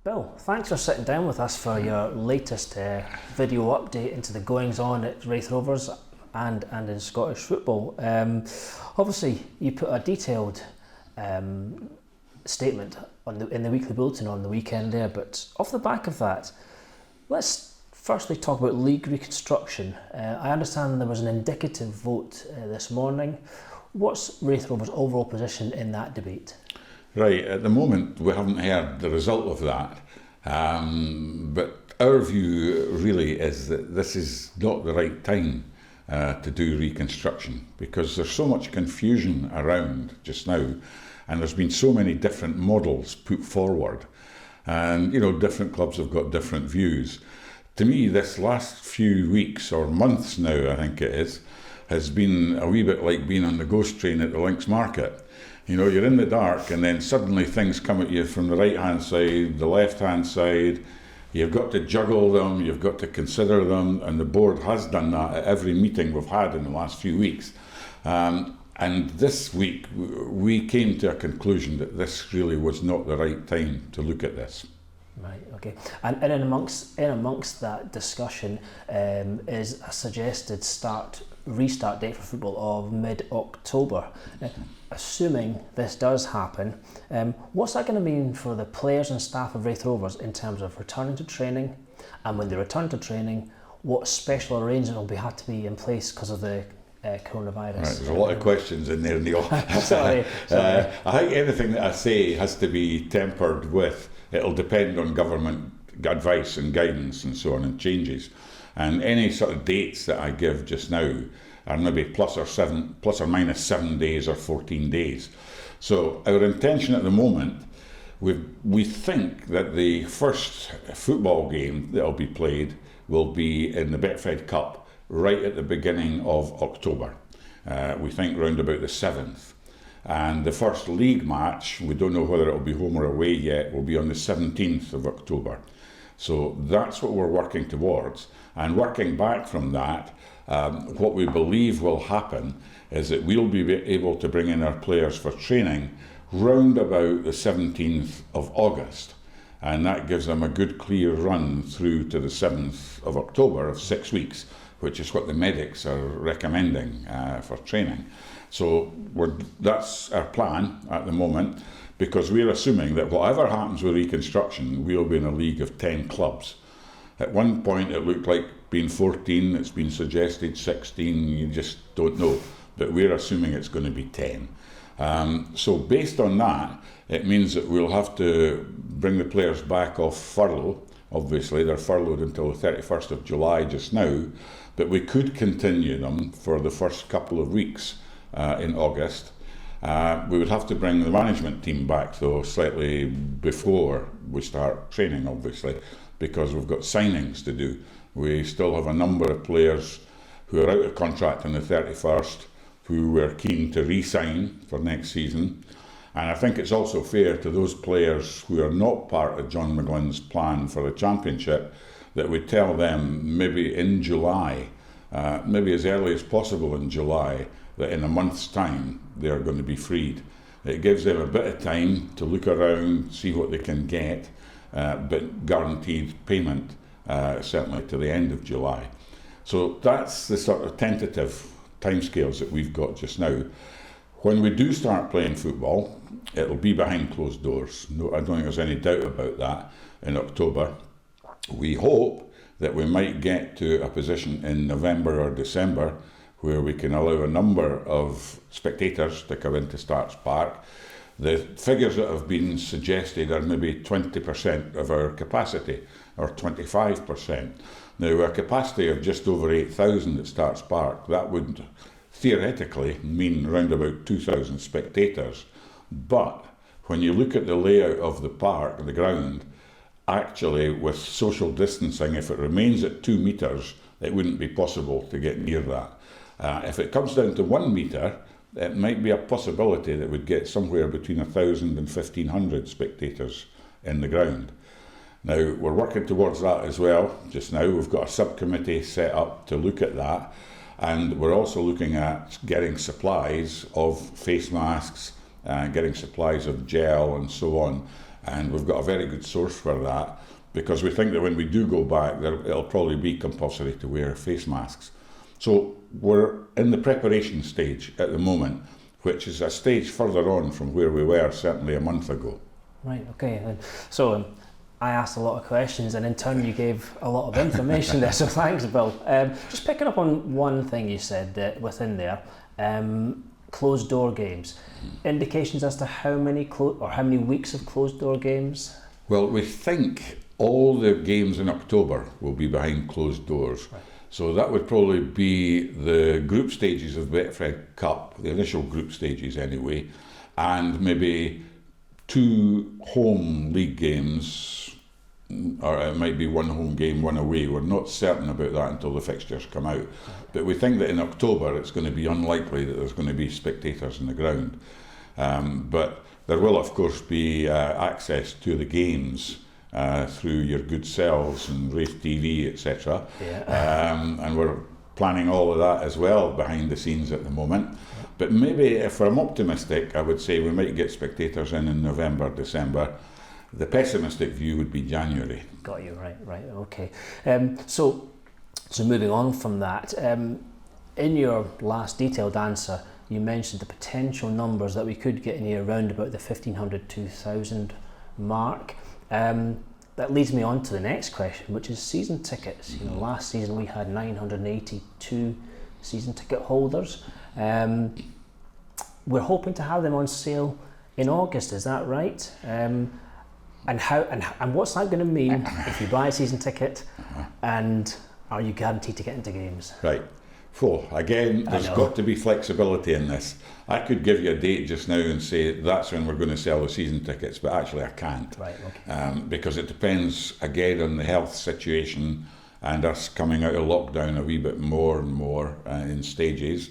Bill, thanks for sitting down with us for your latest video update into the goings-on at Raith Rovers and in Scottish football. Obviously, you put a detailed statement in the weekly bulletin on the weekend there, but off the back of that, let's firstly talk about league reconstruction. I understand there was an indicative vote this morning. What's Raith Rovers' overall position in that debate? Right, at the moment we haven't heard the result of that, but our view really is that this is not the right time to do reconstruction, because there's so much confusion around just now, and there's been so many different models put forward, and different clubs have got different views. To me, this last few weeks or months now, I think it is, has been a wee bit like being on the ghost train at the Links Market. You're in the dark and then suddenly things come at you from the right-hand side, the left-hand side. You've got to juggle them, you've got to consider them, and the board has done that at every meeting we've had in the last few weeks. And this week, we came to a conclusion that this really was not the right time to look at this. Right, okay. And in amongst that discussion is a suggested restart date for football of mid-October. Assuming this does happen, what's that going to mean for the players and staff of Raith Rovers in terms of returning to training? And when they return to training, what special arrangement will have to be in place because of the coronavirus? Right, there's a lot of questions in there, Neil. Sorry. I think anything that I say has to be tempered with, it'll depend on government advice and guidance and so on, and changes. And any sort of dates that I give just now are maybe plus or minus 7 days or 14 days. So our intention at the moment, we think that the first football game that will be played will be in the Betfred Cup right at the beginning of October. We think round about the 7th. And the first league match, we don't know whether it will be home or away yet, will be on the 17th of October. So that's what we're working towards. And working back from that, what we believe will happen is that we'll be able to bring in our players for training round about the 17th of August. And that gives them a good clear run through to the 7th of October of 6 weeks, which is what the medics are recommending for training. So that's our plan at the moment, because we're assuming that whatever happens with reconstruction, we'll be in a league of 10 clubs. At one point it looked like being 14, it's been suggested 16, you just don't know, but we're assuming it's going to be 10. So based on that, it means that we'll have to bring the players back off furlough. Obviously they're furloughed until the 31st of July just now, but we could continue them for the first couple of weeks in August. We would have to bring the management team back though slightly before we start training, obviously, because we've got signings to do. We still have a number of players who are out of contract on the 31st who we're keen to re-sign for next season. And I think it's also fair to those players who are not part of John McGlynn's plan for the championship that we tell them maybe in July, maybe as early as possible in July, that in a month's time they're going to be freed. It gives them a bit of time to look around, see what they can get, but guaranteed payment certainly to the end of July. So that's the sort of tentative timescales that we've got just now. When we do start playing football, it'll be behind closed doors. No, I don't think there's any doubt about that in October. We hope that we might get to a position in November or December where we can allow a number of spectators to come into Starks Park. The figures that have been suggested are maybe 20% of our capacity, or 25%. Now, a capacity of just over 8,000 at Starks Park, that would theoretically mean around about 2,000 spectators. But when you look at the layout of the park, the ground, actually with social distancing, if it remains at 2 metres, it wouldn't be possible to get near that. If it comes down to 1 metre, it might be a possibility that we'd get somewhere between 1,000 and 1,500 spectators in the ground. Now, we're working towards that as well just now. We've got a subcommittee set up to look at that, and we're also looking at getting supplies of face masks, getting supplies of gel and so on, and we've got a very good source for that, because we think that when we do go back, it'll probably be compulsory to wear face masks. So we're in the preparation stage at the moment, which is a stage further on from where we were certainly a month ago. Right, okay. So I asked a lot of questions, and in turn you gave a lot of information there, so thanks, Bill. Just picking up on one thing you said within there, closed door games. Indications as to how many weeks of closed door games? Well, we think all the games in October will be behind closed doors. Right. So that would probably be the group stages of Betfred Cup, the initial group stages anyway, and maybe 2 home league games, or it might be 1 home game, 1 away. We're not certain about that until the fixtures come out. But we think that in October it's going to be unlikely that there's going to be spectators in the ground. But there will, of course, be access to the games through your good selves and RaithTV, etc. And we're planning all of that as well behind the scenes at the moment. But maybe if I'm optimistic, I would say we might get spectators in November, December. The pessimistic view would be January. Got you, right, okay. So moving on from that, in your last detailed answer, you mentioned the potential numbers that we could get in here around about the 1,500, 2,000 mark. That leads me on to the next question, which is season tickets. You know, last season we had 982 season ticket holders. We're hoping to have them on sale in August. Is that right? And what's that going to mean if you buy a season ticket, and are you guaranteed to get into games? Right. Again, there's got to be flexibility in this. I could give you a date just now and say that's when we're going to sell the season tickets, but actually I can't. Right, okay. Because it depends, again, on the health situation and us coming out of lockdown a wee bit more and more in stages.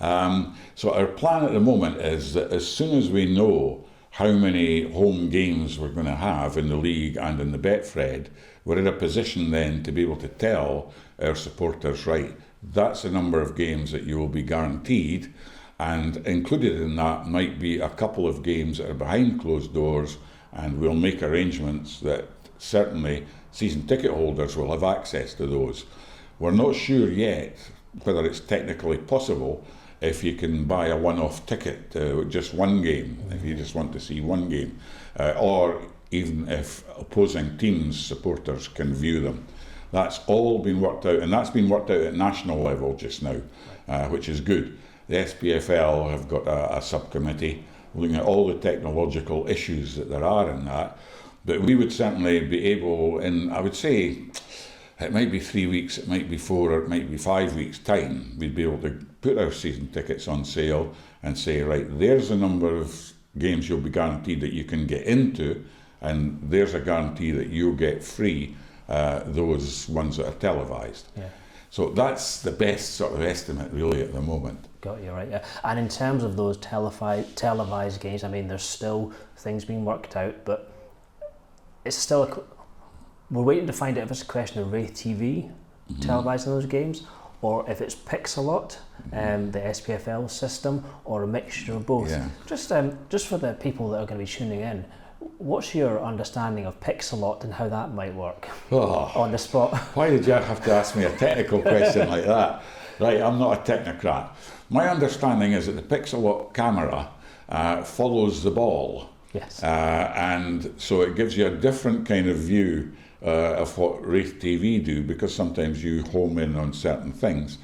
So our plan at the moment is that as soon as we know how many home games we're going to have in the league and in the Betfred, we're in a position then to be able to tell our supporters, right, that's the number of games that you will be guaranteed, and included in that might be a couple of games that are behind closed doors, and we'll make arrangements that certainly season ticket holders will have access to those. We're not sure yet whether it's technically possible if you can buy a one-off ticket, just one game, if you just want to see one game, or even if opposing teams' supporters can view them. That's all been worked out, and that's been worked out at national level just now, which is good. The SPFL have got a subcommittee looking at all the technological issues that there are in that, but we would certainly be able, in, I would say, it might be 3 weeks, it might be 4, or it might be 5 weeks' time, we'd be able to put our season tickets on sale and say, right, there's a number of games you'll be guaranteed that you can get into, and there's a guarantee that you'll get free those ones that are televised. Yeah. So that's the best sort of estimate really at the moment. Got you, right, yeah. And in terms of those televised games, I mean, there's still things being worked out, but it's still we're waiting to find out if it's a question of RaithTV televising those games, or if it's Pixelot, the SPFL system, or a mixture of both. Yeah. Just for the people that are going to be tuning in, what's your understanding of Pixelot and how that might work on the spot? Why did you have to ask me a technical question like that? Right, I'm not a technocrat. My understanding is that the Pixelot camera follows the ball. Yes. And so it gives you a different kind of view of what RaithTV do, because sometimes you home in on certain things.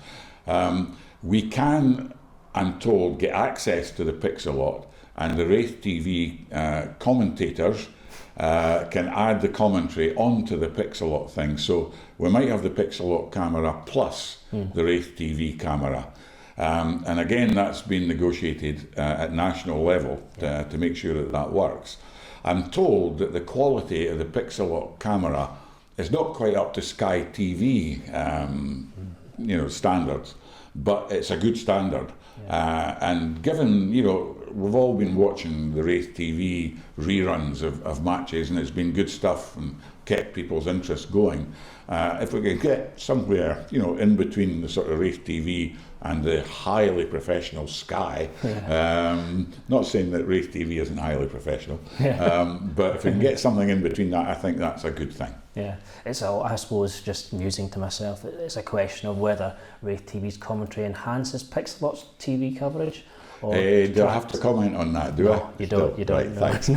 We can, I'm told, get access to the Pixelot, and the RaithTV commentators can add the commentary onto the Pixelot thing. So we might have the Pixelot camera plus the RaithTV camera. And again, that's been negotiated at national level to make sure that that works. I'm told that the quality of the Pixelot camera is not quite up to Sky TV standards, but it's a good standard. And given, we've all been watching the RaithTV reruns of matches, and it's been good stuff and kept people's interest going. If we could get somewhere, in between the sort of RaithTV and the highly professional Sky, not saying that RaithTV isn't highly professional, but if we can get something in between that, I think that's a good thing. Yeah, it's I suppose, just musing to myself, it's a question of whether RaithTV's commentary enhances Pixelot's TV coverage. Do I have to comment on that, do I? You don't. Right, No. thanks.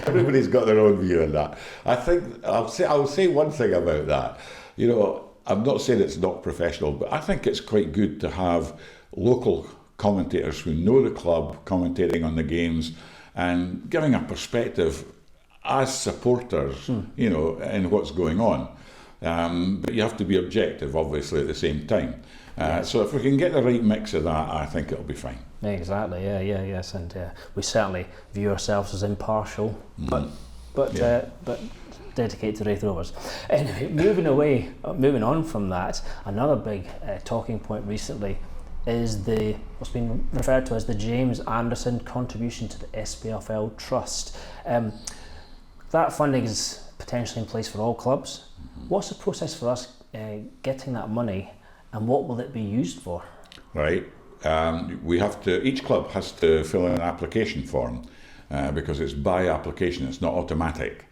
Everybody's got their own view on that. I think I'll say one thing about that. I'm not saying it's not professional, but I think it's quite good to have local commentators who know the club commentating on the games and giving a perspective as supporters, in what's going on. But you have to be objective, obviously, at the same time. So if we can get the right mix of that, I think it'll be fine. Exactly. Yes, and we certainly view ourselves as impartial, but dedicated to Raith Rovers. Anyway, moving on from that, another big talking point recently is what's been referred to as the James Anderson contribution to the SPFL Trust. That funding is potentially in place for all clubs. What's the process for us getting that money, and what will it be used for? Right. Each club has to fill in an application form because it's by application, it's not automatic.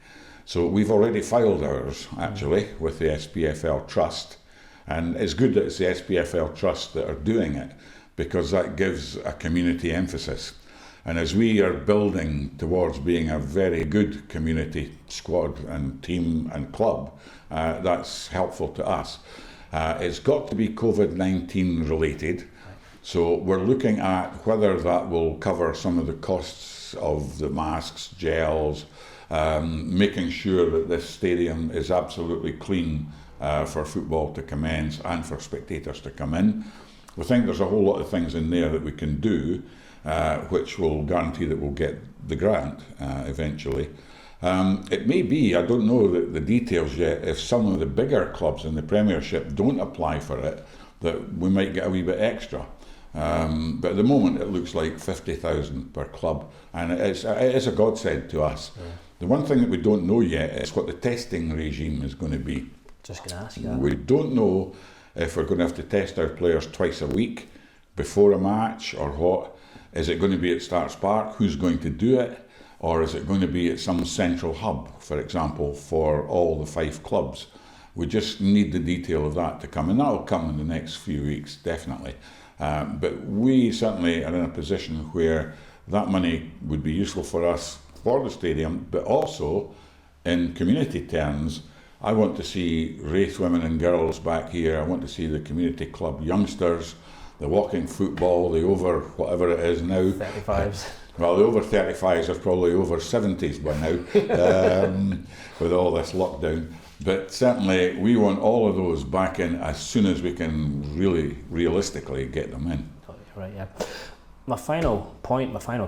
So we've already filed ours, actually, with the SPFL Trust, and it's good that it's the SPFL Trust that are doing it, because that gives a community emphasis. And as we are building towards being a very good community squad and team and club, that's helpful to us. It's got to be COVID-19 related, so we're looking at whether that will cover some of the costs of the masks, gels, making sure that this stadium is absolutely clean for football to commence and for spectators to come in. We think there's a whole lot of things in there that we can do, which will guarantee that we'll get the grant eventually. It may be, I don't know the details yet, if some of the bigger clubs in the Premiership don't apply for it, that we might get a wee bit extra. But at the moment it looks like 50,000 per club, and it is a godsend to us. Yeah. The one thing that we don't know yet is what the testing regime is going to be. Just going to ask you that. We don't know if we're going to have to test our players twice a week before a match, or what. Is it going to be at Starts Park? Who's going to do it? Or is it going to be at some central hub, for example, for all the 5 clubs? We just need the detail of that to come, and that'll come in the next few weeks, definitely. But we certainly are in a position where that money would be useful for us for the stadium, but also in community terms. I want to see Raith women and girls back here. I want to see the community club youngsters, the walking football, the over whatever it is now. 35s. Well, the over 35s are probably over 70s by now, with all this lockdown. But certainly we want all of those back in as soon as we can really realistically get them in. Right, yeah. My final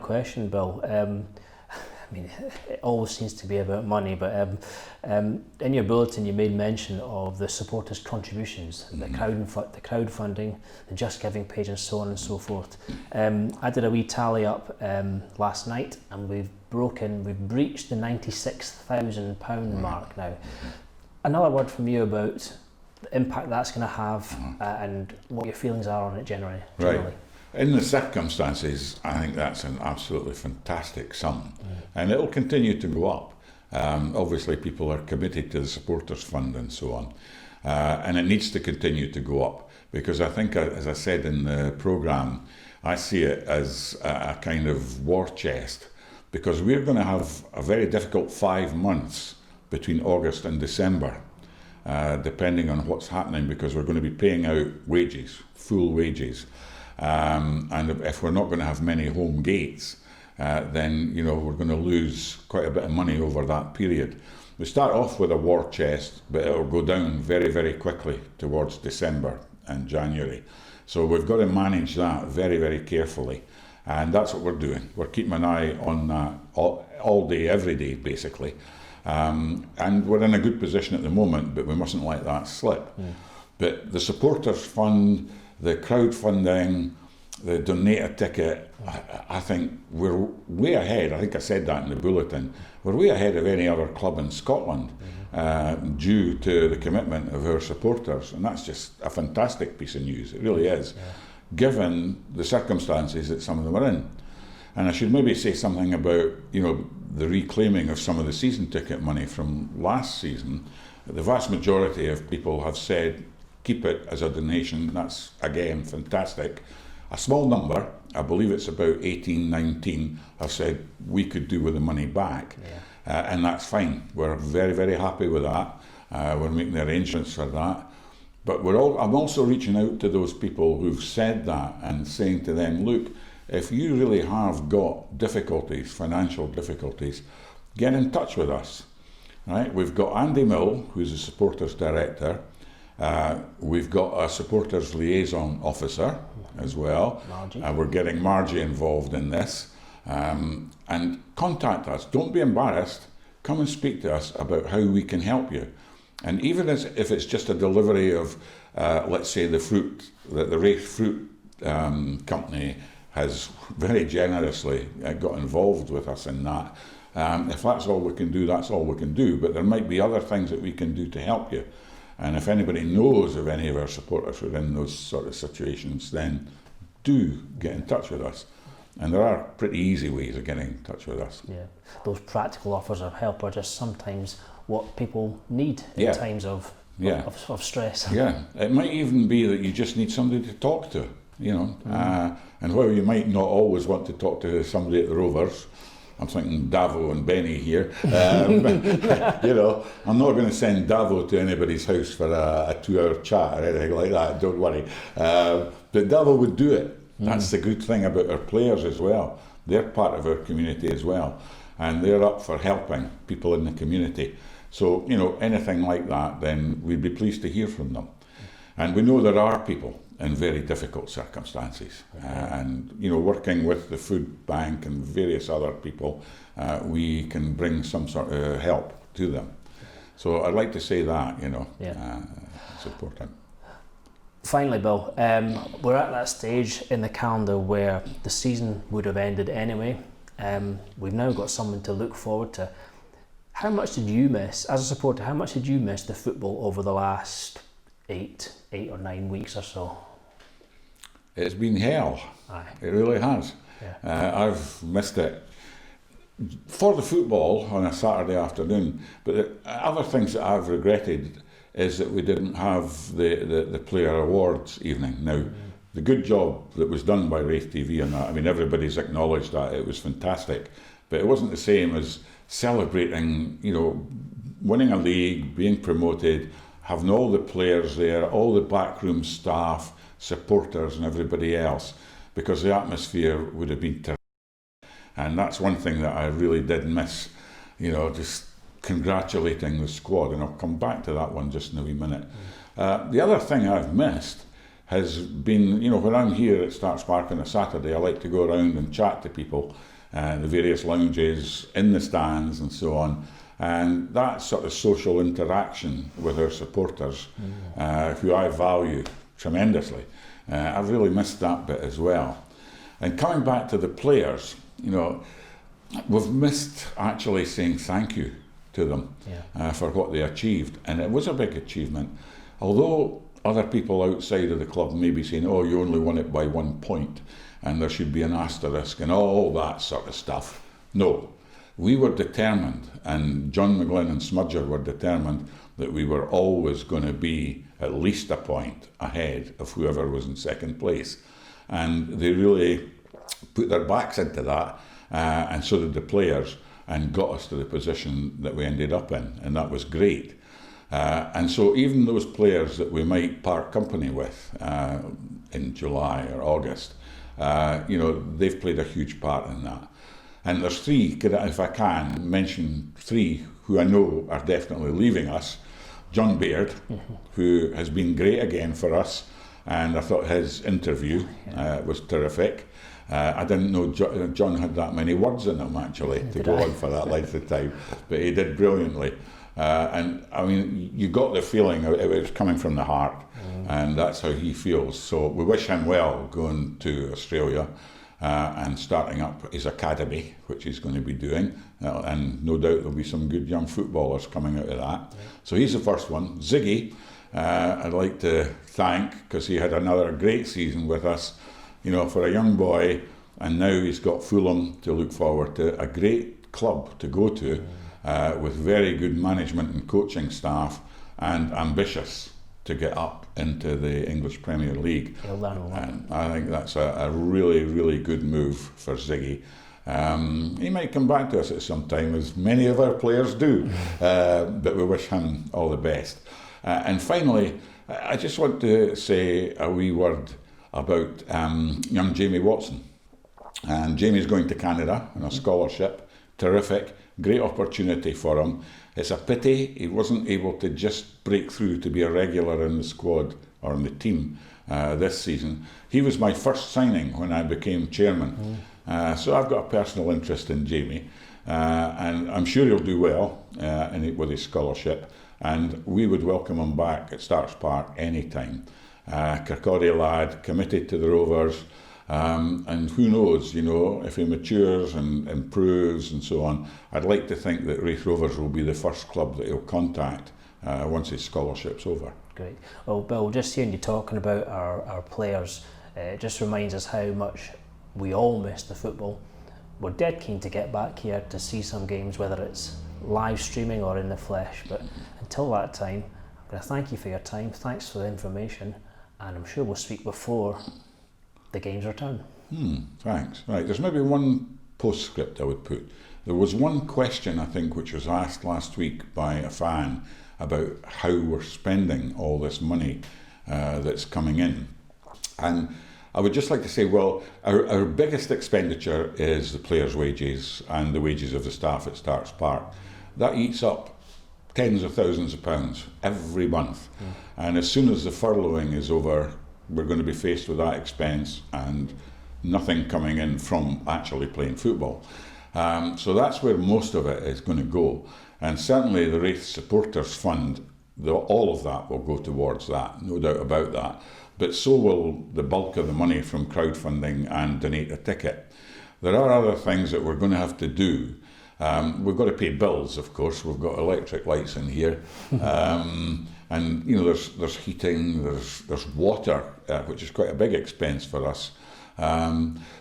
question, Bill. I mean, it always seems to be about money, but in your bulletin you made mention of the supporters' contributions, the crowdfunding, the Just Giving page, and so on and so forth. I did a wee tally up last night, and we've breached the £96,000 mark now. Another word from you about the impact that's going to have and what your feelings are on it generally. Right. In the circumstances, I think that's an absolutely fantastic sum, and it'll continue to go up. Obviously, people are committed to the supporters fund and so on, and it needs to continue to go up, because I think, as I said in the programme, I see it as a kind of war chest, because we're going to have a very difficult 5 months between August and December, depending on what's happening, because we're going to be paying out wages, full wages. And if we're not going to have many home gates, then we're going to lose quite a bit of money over that period. We start off with a war chest, but it'll go down very, very quickly towards December and January. So we've got to manage that very, very carefully, and that's what we're doing. We're keeping an eye on that all day, every day, basically. And we're in a good position at the moment, but we mustn't let that slip. But the supporters fund, the crowdfunding, the donate ticket, I think we're way ahead. I think I said that in the bulletin. We're way ahead of any other club in Scotland due to the commitment of our supporters. And that's just a fantastic piece of news. It really is, given the circumstances that some of them are in. And I should maybe say something about, the reclaiming of some of the season ticket money from last season. The vast majority of people have said, keep it as a donation. That's, again, fantastic. A small number, I believe it's about 18, 19, have said we could do with the money back. And that's fine. We're very, very happy with that. We're making the arrangements for that. But I'm also reaching out to those people who've said that and saying to them, look, if you really have got difficulties, financial difficulties, get in touch with us. Right? We've got Andy Mill, who's a supporters director. We've got a supporters liaison officer as well. We're getting Margie involved in this. And contact us. Don't be embarrassed. Come and speak to us about how we can help you. And even if it's just a delivery of, let's say, the fruit, that the Raith Fruit Company has very generously got involved with us in that. If that's all we can do, that's all we can do. But there might be other things that we can do to help you. And if anybody knows of any of our supporters who are in those sort of situations, then do get in touch with us. And there are pretty easy ways of getting in touch with us. Yeah, those practical offers of help are just sometimes what people need in times of stress. Yeah, it might even be that you just need somebody to talk to. And while you might not always want to talk to somebody at the Rovers, I'm thinking Davo and Benny here, I'm not going to send Davo to anybody's house for a 2-hour chat or anything like that, don't worry. But Davo would do it. That's the good thing about our players as well. They're part of our community as well, and they're up for helping people in the community. So, anything like that, then we'd be pleased to hear from them. And we know there are people in very difficult circumstances. And, working with the food bank and various other people, we can bring some sort of help to them. So I'd like to say that, it's important. Finally, Bill, we're at that stage in the calendar where the season would have ended anyway. We've now got something to look forward to. How much did you miss, as a supporter, how much did you miss the football over the last 8 or 9 weeks or so? It's been hell. Aye. It really has. I've missed it for the football on a Saturday afternoon. But the other things that I've regretted is that we didn't have the player awards evening. Now, the good job that was done by RaithTV on that, I mean, everybody's acknowledged that, it was fantastic. But it wasn't the same as celebrating, winning a league, being promoted, having all the players there, all the backroom staff, supporters and everybody else, because the atmosphere would have been terrific. And that's one thing that I really did miss, just congratulating the squad, and I'll come back to that one just in a wee minute. The other thing I've missed has been, when I'm here at Start Spark on a Saturday, I like to go around and chat to people, the various lounges, in the stands and so on. And that sort of social interaction with our supporters, who I value tremendously, I've really missed that bit as well. And coming back to the players, we've missed actually saying thank you to them for what they achieved. And it was a big achievement. Although other people outside of the club may be saying, oh, you only won it by 1 point, and there should be an asterisk and all that sort of stuff. No. We were determined, and John McGlynn and Smudger were determined, that we were always going to be at least a point ahead of whoever was in second place. And they really put their backs into that, and so did the players, and got us to the position that we ended up in, and that was great. And so even those players that we might part company with in July or August, they've played a huge part in that. And there's 3, if I can mention 3 who I know are definitely leaving us. John Baird, who has been great again for us, and I thought his interview was terrific. I didn't know John had that many words in him actually to go on for that length of time, but he did brilliantly. And I mean, you got the feeling it was coming from the heart, and that's how he feels. So we wish him well going to Australia and starting up his academy, which he's going to be doing. And no doubt there'll be some good young footballers coming out of that. So he's the first one. Ziggy, I'd like to thank, because he had another great season with us, you know, for a young boy, and now he's got Fulham to look forward to, a great club to go to, with very good management and coaching staff, and ambitious to get up into the English Premier League. And I think that's a really, really good move for Ziggy. He might come back to us at some time, as many of our players do, but we wish him all the best. And finally, I just want to say a wee word about young Jamie Watson. And Jamie's going to Canada on a scholarship. Terrific, great opportunity for him. It's a pity he wasn't able to just break through to be a regular in the squad or in the team this season. He was my first signing when I became chairman. So I've got a personal interest in Jamie, and I'm sure he'll do well with his scholarship, and we would welcome him back at Starks Park anytime. Kirkcaldy lad, committed to the Rovers, and who knows, you know, if he matures and improves and so on, I'd like to think that Raith Rovers will be the first club that he'll contact once his scholarship's over. Great. Well, Bill, just hearing you talking about our players, it just reminds us how much we all miss the football. We're dead keen to get back here to see some games, whether it's live streaming or in the flesh, but until that time, I'm going to thank you for your time. Thanks for the information, and I'm sure we'll speak before the games return. Thanks. Right, there's maybe one postscript I would put. There was one question, I think, which was asked last week by a fan about how we're spending all this money that's coming in. And I would just like to say, well, our biggest expenditure is the players' wages and the wages of the staff at Starks Park. That eats up tens of thousands of pounds every month. And as soon as the furloughing is over, we're going to be faced with that expense and nothing coming in from actually playing football. So that's where most of it is going to go. And certainly the Raith Supporters Fund, all of that will go towards that, no doubt about that. But so will the bulk of the money from crowdfunding and Donate a Ticket. There are other things that we're going to have to do. We've got to pay bills, of course. We've got electric lights in here. And you know, there's heating, there's water, which is quite a big expense for us.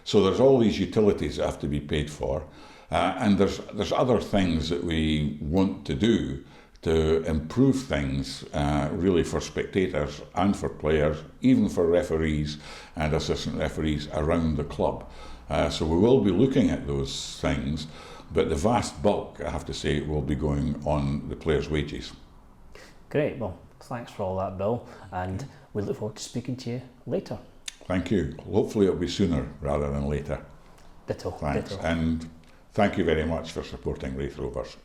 So there's all these utilities that have to be paid for, and there's other things that we want to do to improve things, really, for spectators and for players, even for referees and assistant referees around the club. So we will be looking at those things, but the vast bulk, I have to say, will be going on the players' wages. Great. Well, thanks for all that, Bill, and we look forward to speaking to you later. Thank you. Hopefully it'll be sooner rather than later. Ditto. Thanks. Ditto. And thank you very much for supporting Raith Rovers.